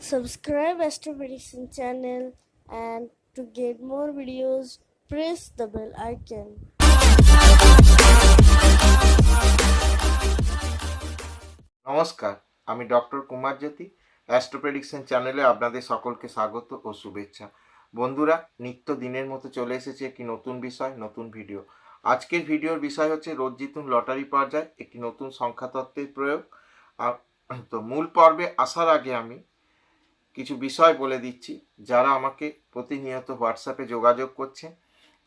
Subscribe Astro Medicine channel and to get more videos, press the bell icon. নমস্কার, আমি doctor Kumar জ্যোতি। Astro prediction চ্যানেলে আপনাদের সকলকে স্বাগত ও শুভেচ্ছা। বন্ধুরা, নিত্য দিনের মতো চলে এসেছে একটি নতুন বিষয়, নতুন ভিডিও। আজকের ভিডিওর বিষয় হচ্ছে রোজ জিতুন লটারি পাওয়া যায়, একটি নতুন সংখ্যাতত্ত্বের প্রয়োগ। তো মূল পর্বে আসার আগে আমি কিছু বিষয় বলে দিচ্ছি। যারা আমাকে প্রতিনিয়ত হোয়াটসঅ্যাপে যোগাযোগ করছে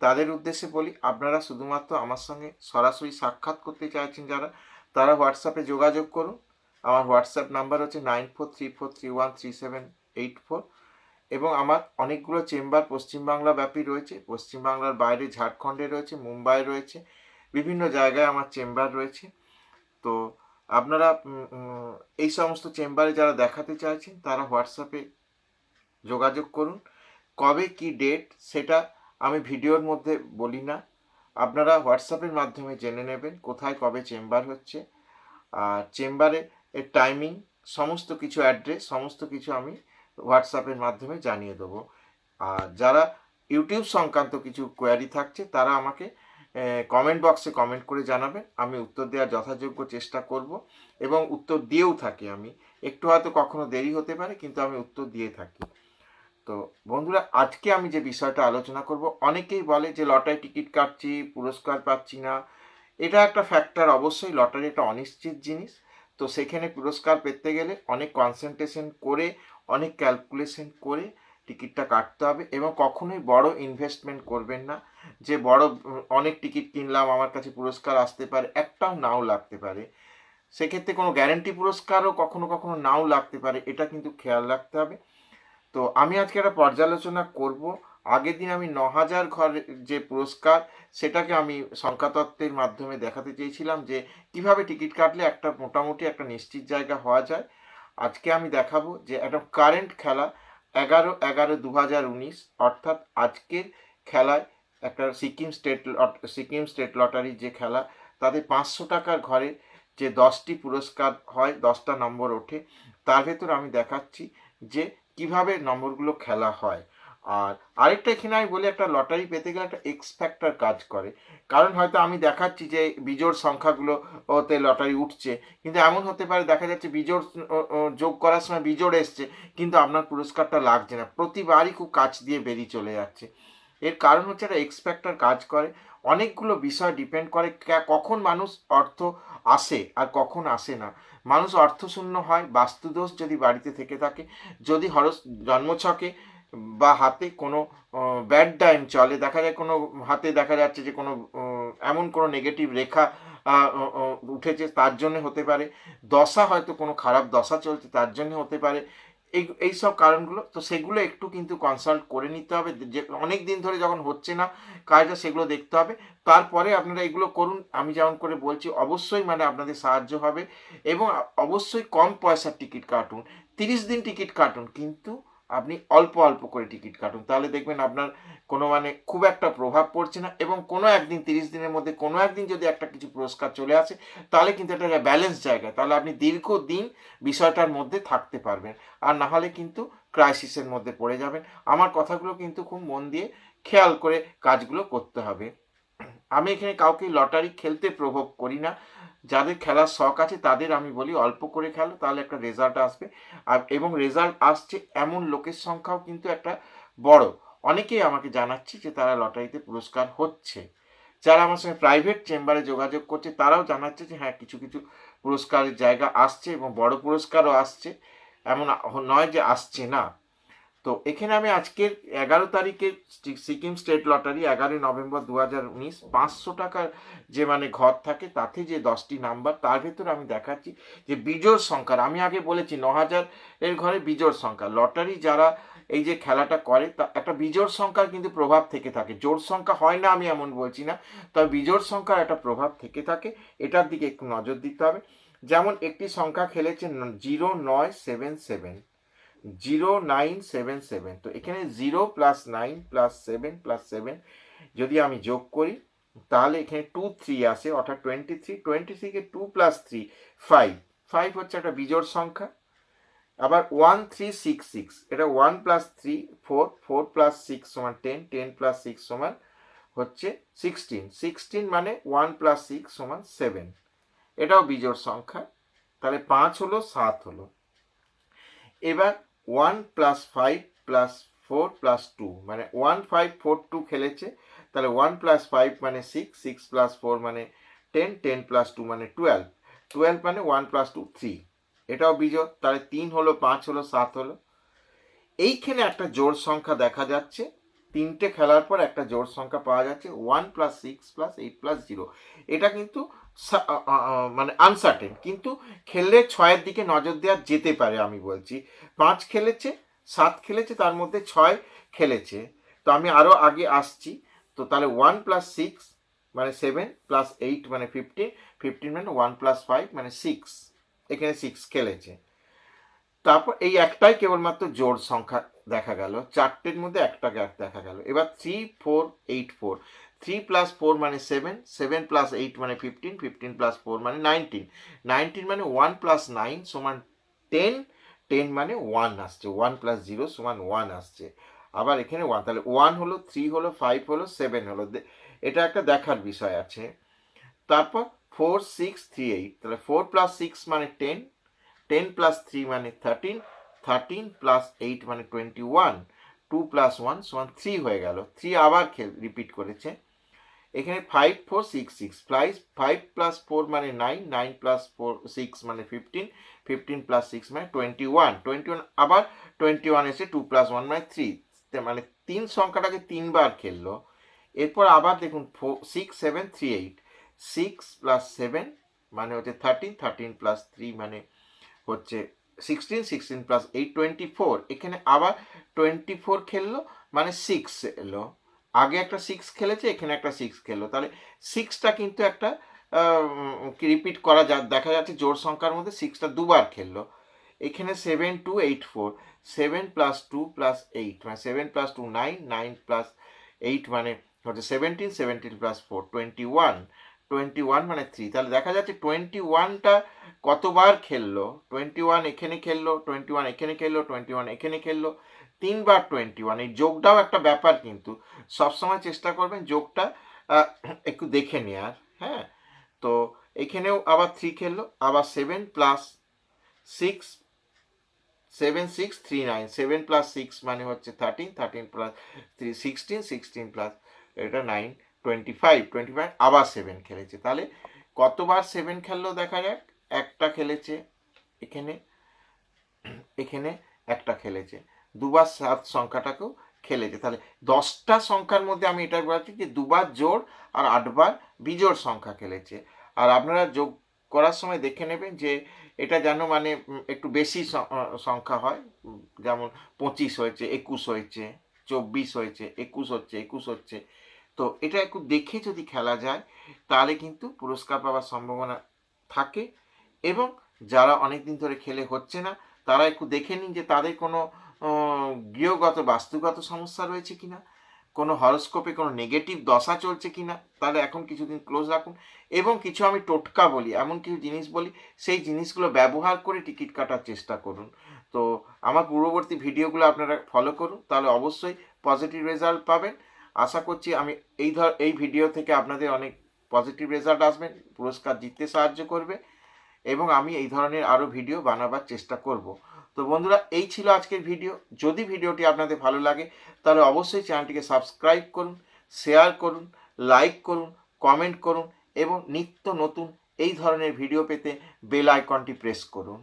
তাদের উদ্দেশ্যে বলি, আপনারা শুধুমাত্র আমার সঙ্গে সরাসরি সাক্ষাৎ করতে চাইছেন যারা, তারা হোয়াটসঅ্যাপে যোগাযোগ করুন। আমার হোয়াটসঅ্যাপ নাম্বার হচ্ছে 9434313784 এবং আমার অনেকগুলো চেম্বার পশ্চিমবাংলা ব্যাপী রয়েছে। পশ্চিমবাংলার বাইরে ঝাড়খণ্ডে রয়েছে, মুম্বাই রয়েছে, বিভিন্ন জায়গায় আমার চেম্বার রয়েছে। তো আপনারা এই সমস্ত চেম্বারে যারা দেখাতে চাইছেন তারা হোয়াটসঅ্যাপে যোগাযোগ করুন। কবে কি ডেট সেটা আমি ভিডিওর মধ্যে বলি না, আপনারা হোয়াটসঅ্যাপের মাধ্যমে জেনে নেবেন কোথায় কবে চেম্বার হচ্ছে, আর চেম্বারে এর টাইমিং, সমস্ত কিছু অ্যাড্রেস, সমস্ত কিছু আমি হোয়াটসঅ্যাপের মাধ্যমে জানিয়ে দেবো। আর যারা ইউটিউব সংক্রান্ত কিছু কোয়ারি থাকছে তারা আমাকে কমেন্ট বক্সে কমেন্ট করে জানাবেন, আমি উত্তর দেওয়ার যথাযোগ্য চেষ্টা করব এবং উত্তর দিয়েও থাকি। আমি একটু হয়তো কখনো দেরি হতে পারে, কিন্তু আমি উত্তর দিয়ে থাকি। তো বন্ধুরা, আজকে আমি যে বিষয়টা আলোচনা করব, অনেকেই বলে যে লটারি টিকিট কাটছি, পুরস্কার পাচ্ছি না। এটা একটা ফ্যাক্টর, অবশ্যই লটারি একটা অনিশ্চিত জিনিস। তো সেখানে পুরস্কার পেতে গেলে অনেক কনসেন্ট্রেশন করে, অনেক ক্যালকুলেশন করে টিকিটটা কাটতে হবে এবং কখনোই বড় ইনভেস্টমেন্ট করবেন না যে বড় অনেক টিকিট কিনলাম, আমার কাছে পুরস্কার আসতে পারে, একটাও নাও লাগতে পারে। সেক্ষেত্রে কোনো গ্যারেন্টি পুরস্কারও কখনো কখনো নাও লাগতে পারে, এটা কিন্তু খেয়াল রাখতে হবে। তো আমি আজকে একটা পর্যালোচনা করব। আগের দিন আমি 9000 ঘরের যে পুরস্কার, সেটাকে আমি সংখ্যাতত্ত্বের মাধ্যমে দেখাতে চেয়েছিলাম যে কিভাবে টিকিট কাটলে একটা মোটামুটি একটা নিশ্চিত জায়গা হওয়া যায়। আজকে আমি দেখাবো যে একটা কারেন্ট খেলা 11/11/2019, অর্থাৎ আজকের খেলায় একটা সিকিম স্টেট লটারির যে খেলা, তাতে 500 টাকার ঘরে যে 10টি পুরস্কার হয়, 10টা নম্বর ওঠে, তার ভেতর আমি দেখাচ্ছি যে কিভাবে নম্বরগুলো খেলা হয়। আর আরেকটা এখানে আমি বলি, একটা লটারি পেতে গেলে একটা এক্স ফ্যাক্টর কাজ করে। কারণ হয়তো আমি দেখাচ্ছি যে বিজোড় সংখ্যাগুলো ওতে লটারি উঠছে, কিন্তু এমন হতে পারে দেখা যাচ্ছে বিজোড় যোগ করার সময় বিজোড় এসছে, কিন্তু আপনার পুরস্কারটা লাগছে না, প্রতিবারই খুব কাছ দিয়ে বেরিয়ে চলে যাচ্ছে। এর কারণ হচ্ছে একটা এক্স ফ্যাক্টর কাজ করে। অনেকগুলো বিষয় ডিপেন্ড করে কখন মানুষ অর্থ আসে আর কখন আসে না। মানুষ অর্থশূন্য হয় বাস্তুদোষ যদি বাড়িতে থেকে থাকে, যদি জন্মছকে বা হাতে কোনো ব্যাড টাইম চলে, দেখা যায় কোনো হাতে দেখা যাচ্ছে যে কোনো এমন কোনো নেগেটিভ রেখা উঠেছে, তার জন্য হতে পারে। দশা, হয়তো কোনো খারাপ দশা চলছে, তার জন্য হতে পারে। এই সব কারণগুলো, তো সেগুলো একটু কিন্তু কনসাল্ট করে নিতে হবে। যে অনেক দিন ধরে যখন হচ্ছে না কাজটা, সেগুলো দেখতে হবে। তারপরে আপনারা এগুলো করুন। আমি যেমন করে বলছি, অবশ্যই মানে আপনাদের সাহায্য হবে। এবং অবশ্যই কম পয়সার টিকিট কাটুন, 30 দিন টিকিট কাটুন, কিন্তু আপনি অল্প অল্প করে টিকিট কাটুন। তাহলে দেখবেন আপনার কোনো মানে খুব একটা প্রভাব পড়ছে না। এবং কোনো একদিন 30 দিনের মধ্যে কোনো একদিন যদি একটা কিছু পুরস্কার চলে আসে, তাহলে কিন্তু একটা ব্যালেন্স জায়গা, তাহলে আপনি দীর্ঘদিন বিষয়টার মধ্যে থাকতে পারবেন। আর না হলে কিন্তু ক্রাইসিসের মধ্যে পড়ে যাবেন। আমার কথাগুলো কিন্তু খুব মন দিয়ে খেয়াল করে কাজগুলো করতে হবে। আমি এখানে কাউকে লটারি খেলতে প্রভোগ করি না। যাদের খেলার শখ আছে তাদের আমি বলি অল্প করে খেলো, তাহলে একটা রেজাল্ট আসবে। আর এবং রেজাল্ট আসছে এমন লোকের সংখ্যাও কিন্তু একটা বড়। অনেকেই আমাকে জানাচ্ছে যে তারা লটারিতে পুরস্কার হচ্ছে। যারা আমার সঙ্গে প্রাইভেট চেম্বারে যোগাযোগ করছে তারাও জানাচ্ছে যে হ্যাঁ, কিছু কিছু পুরস্কারের জায়গা আসছে এবং বড় পুরস্কারও আসছে, এমন নয় যে আসছে না। তো এখানে আমি আজকের 11 তারিখে সিকিম স্টেট লটারি 11 নভেম্বর 2019, 500 টাকার যে মানে ঘর থাকে, তাতে যে 10টি নাম্বার, তার ভেতরে আমি দেখাচ্ছি যে বিজোড় সংখ্যার। আমি আগে বলেছি 9000 এর ঘরে বিজোড় সংখ্যা। লটারি যারা এই যে খেলাটা করে, তা একটা বিজোড় সংখ্যার কিন্তু প্রভাব থেকে থাকে। জোড় সংখ্যা হয় না আমি এমন বলছি না, তবে বিজোড় সংখ্যার একটা প্রভাব থেকে থাকে। এটার দিকে একটু নজর দিতে হবে। যেমন একটি সংখ্যা খেলেছে 0977, 0977। তো এখানে 0+9+7+7 যদি আমি যোগ করি, তাহলে এখানে 23 আসে, অর্থাৎ 23। 23 কে 2+3 5 হচ্ছে একটা বিজোড় সংখ্যা। আবার 1 3 6 6, এটা 1 প্লাস 3 4, 4 প্লাস 6 সমান 10, 10 প্লাস 6 সমান হচ্ছে 16, 16 মানে 1 প্লাস 6 সমান 7, এটাও বিজোড় সংখ্যা। তাহলে 5 হলো, 7 হলো। এবার 1 প্লাস 5 প্লাস 4 প্লাস 2 মানে 1 5 4 2 খেলেছে, তাহলে 1 প্লাস 5 মানে 6, 6 প্লাস 4 মানে 10, 10 প্লাস 2 মানে 12, 12 মানে 1 প্লাস 2 3, এটাও বিজোড়। তাহলে 3 হলো, 5 হলো, 7 হলো। এইখানে একটা জোড় সংখ্যা দেখা যাচ্ছে, তিনটে খেলার পর একটা জোড় সংখ্যা পাওয়া যাচ্ছে 1 প্লাস 6 প্লাস 8 প্লাস 0। এটা কিন্তু মানে আনসার্টেন, কিন্তু খেললে 6-এর দিকে নজর দেওয়া যেতে পারে। আমি বলছি 5 খেলেছে, 7 খেলেছে, তার মধ্যে 6 খেলেছে, তো আমি আরও আগে আসছি। তো তাহলে 1 প্লাস 6 মানে 7 প্লাস 8 মানে 15, 15 মানে 1 প্লাস 5 মানে 6, এখানে 6 খেলেছে। তারপর এই একটাই কেবলমাত্র জোড় সংখ্যা দেখা গেল, চারটের মধ্যে একটা গ্যাপ দেখা গেল। এবার 3 4 8 4, 3 প্লাস 4 মানে 7, 7 প্লাস 8 মানে 15, 15 প্লাস 4 মানে 19, 19 মানে 1 প্লাস 9 সমান 10, 10 মানে 1 আসছে, 1 প্লাস 0 সমান 1 আসছে। আবার এখানে 1, তাহলে 1 হলো, 3 হলো, 5 হলো, 7 হলো, এটা একটা দেখার বিষয় আছে। তারপর 4 6 3 8, তাহলে 4 প্লাস 6 মানে 10, 10 প্লাস 3 মানে 13, 13 প্লাস 8 মানে 21, 2 প্লাস 1 সমান 3 হয়ে গেল। 3 আবার রিপিট করেছে। এখানে 5 4 6 6, 5 প্লাস 4 মানে 9, 9 প্লাস 4 6 মানে 15, 15 প্লাস 6 মানে 21, 21 আবার 21 এসে 2 প্লাস 1 মানে 3, মানে 3 সংখ্যাটাকে 3 বার খেললো। এরপর আবার দেখুন 6 7 3 8, 6 প্লাস 7 মানে হচ্ছে 13, 13 প্লাস 3 মানে হচ্ছে 16, 16 প্লাস 8 24, এখানে আবার 24 খেললো, মানে 6 এলো। আগে একটা 6 খেলেছে, এখানে একটা 6 খেললো, তাহলে 6টা কিন্তু একটা রিপিট করা দেখা যাচ্ছে জোড় সংখ্যার মধ্যে 6টা দুবার খেললো। এখানে 7 2 8 4, 7 প্লাস 2 প্লাস 8 মানে 7 প্লাস 2 9, 9 প্লাস 8 মানে হচ্ছে 17, 17 প্লাস 4 21, 21 মানে 3, তাহলে দেখা যাচ্ছে 21টা কতবার খেললো, 21 এখানে খেললো, 21 এখানে খেললো, 21 এখানে খেললো, 3বার 21। এই যোগটাও একটা ব্যাপার, কিন্তু সবসময় চেষ্টা করবেন যোগটা একটু দেখে নেওয়ার। হ্যাঁ, তো এখানেও আবার 3 খেললো, আবার 7 প্লাস 6, 7 6 3 9, 7 প্লাস 6 মানে হচ্ছে 13, 13 প্লাস 3 16, 16 প্লাস এটা 9 25, 25 আবার 7 খেলেছে। তাহলে কতবার 7 খেললো দেখা যাক, একটা খেলেছে, এখানে এখানে একটা খেলেছে, দুবার 7 সংখ্যাটাকেও খেলেছে। তাহলে 10টা সংখ্যার মধ্যে আমি এটা বলছি যে দুবার জোড় আর 8বার বিজোড় সংখ্যা খেলেছে। আর আপনারা যোগ করার সময় দেখে নেবেন যে এটা যেন মানে একটু বেশি সংখ্যা হয়, যেমন 25 হয়েছে, 21 হয়েছে, 24 হয়েছে, 21 হচ্ছে, 21 হচ্ছে। তো এটা একটু দেখে যদি খেলা যায় তাহলে কিন্তু পুরস্কার পাওয়ার সম্ভাবনা থাকে। এবং যারা অনেক দিন ধরে খেলে হচ্ছে না, তারা একটু দেখে নিন যে তাদের কোনো গৃহগত বাস্তুগত সমস্যা রয়েছে কিনা, কোনো হরস্কোপে কোনো নেগেটিভ দশা চলছে কিনা, তাহলে এখন কিছুদিন ক্লোজ রাখুন। এবং কিছু আমি টোটকা বলি, এমন কিছু জিনিস বলি, সেই জিনিসগুলো ব্যবহার করে টিকিট কাটার চেষ্টা করুন। তো আমার পূর্ববর্তী ভিডিওগুলো আপনারা ফলো করুন, তাহলে অবশ্যই পজিটিভ রেজাল্ট পাবেন। আশা করছি আমি এই ভিডিও থেকে আপনাদের অনেক পজিটিভ রেজাল্ট আসবেন, পুরস্কার জিততে সাহায্য করবে, এবং আমি এই ধরনের আরও ভিডিও বানাবার চেষ্টা করব। তো বন্ধুরা, এই ছিল আজকের ভিডিও। যদি ভিডিওটি আপনাদের ভালো লাগে তাহলে অবশ্যই চ্যানেলটিকে সাবস্ক্রাইব করুন, শেয়ার করুন, লাইক করুন, কমেন্ট করুন, এবং নিত্য নতুন এই ধরনের ভিডিও পেতে বেল আইকনটি প্রেস করুন।